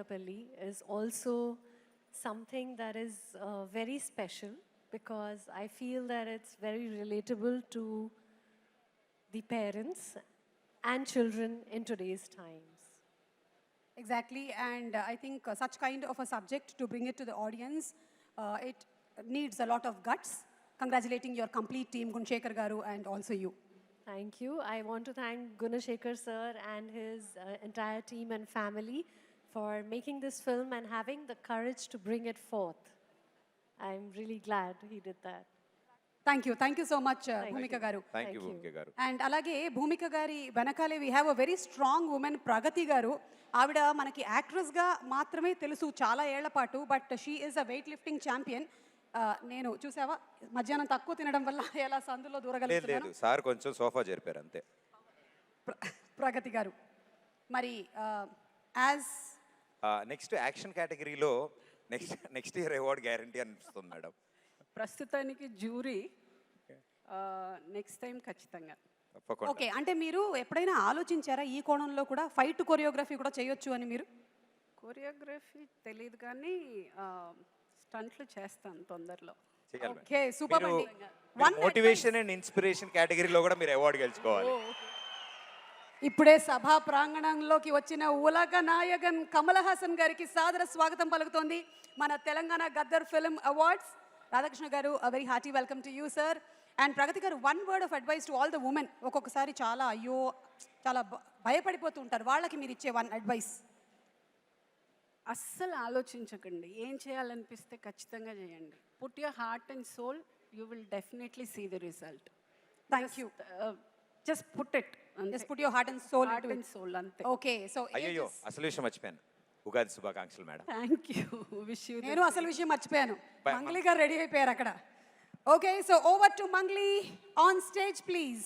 Thangapalli is also something that is very special because I feel that it's very relatable to the parents and children in today's times. Exactly, and I think such kind of a subject to bring it to the audience, it needs a lot of guts. Congratulating your complete team, Gunshekar Garu, and also you. Thank you. I want to thank Gunashekar sir and his entire team and family for making this film and having the courage to bring it forth. I'm really glad he did that. Thank you so much, Thank Bhumika you. Garu. Thank you Thank you. Bhumika garu. And అలాగే భూమిక గారి వెనకాలే we have a very strong women Pragathi garu. ఆవిడ మనకి యాక్ట్రెస్గా మాత్రమే తెలుసు చాలా ఏళ్ల పాటు, but she is a weight lifting champion. నేను చూసావా మధ్యాహ్నం తక్కువ తినడం వల్ల ఎలా సందులో లేదు దూరగలుగుతున్నాను. లేదు సార్ కొంచెం సోఫా జరిపారు అంతే. ప్రగతి గారు మరి యాజ్ నెక్స్ట్ యాక్షన్ కేటగిరీలో నెక్స్ట్ ఇయర్ అవార్డ్ గ్యారంటీ అనిపిస్తుంది మేడం. ప్రస్తుతానికి జ్యూరీ, నెక్స్ట్ టైం ఖచ్చితంగా. తప్పకుండా. ఓకే, అంటే మీరు ఎప్పుడైనా ఆలోచించారా ఈ కోణంలో కూడా ఫైట్ కొరియోగ్రఫీ కూడా చేయొచ్చు అని? మీరు కొరియోగ్రఫీ తెలియదు కానీ స్టంట్లు చేస్తాను తొందరలో. చేయాలి మేడం. ఓకే, సూపర్ మీరు అండి. One మోటివేషన్ అండ్ ఇన్స్పిరేషన్ కేటగిరీలో కూడా మీరు అవార్డు గెలుచుకోవాలి. ఇప్పుడే సభా ప్రాంగణంలోకి వచ్చిన ఉలగ నాయకన్ కమల్ హాసన్ గారికి సాదర స్వాగతం పలుకుతోంది మన Telangana Gaddar film awards. Radhakrishna garu, a very hearty welcome to you sir. And Pragathi garu, one word of advice to all the women. ఒక్కొక్కసారి చాలా చాలా భయపడిపోతూ ఉంటారు, వాళ్ళకి మీరు ఇచ్చే వన్ అడ్వైస్. అస్సలు ఆలోచించకండి, ఏం చేయాలనిపిస్తే ఖచ్చితంగా చేయండి. Put your heart and soul, you will definitely see the result. Thank you. Just put it, just put your heart and soul. Heart and soul అంతే. ఓకే, సో అయ్యో అసలు విషయం మర్చిపోయాను. ఉగాది శుభాకాంక్షలు madam. Thank you. Wish you. నేను అసలు విషయం మర్చిపోయాను, మంగ్లీ గారు రెడీ అయిపోయారు అక్కడ. Okay, so over to Mangli on stage please.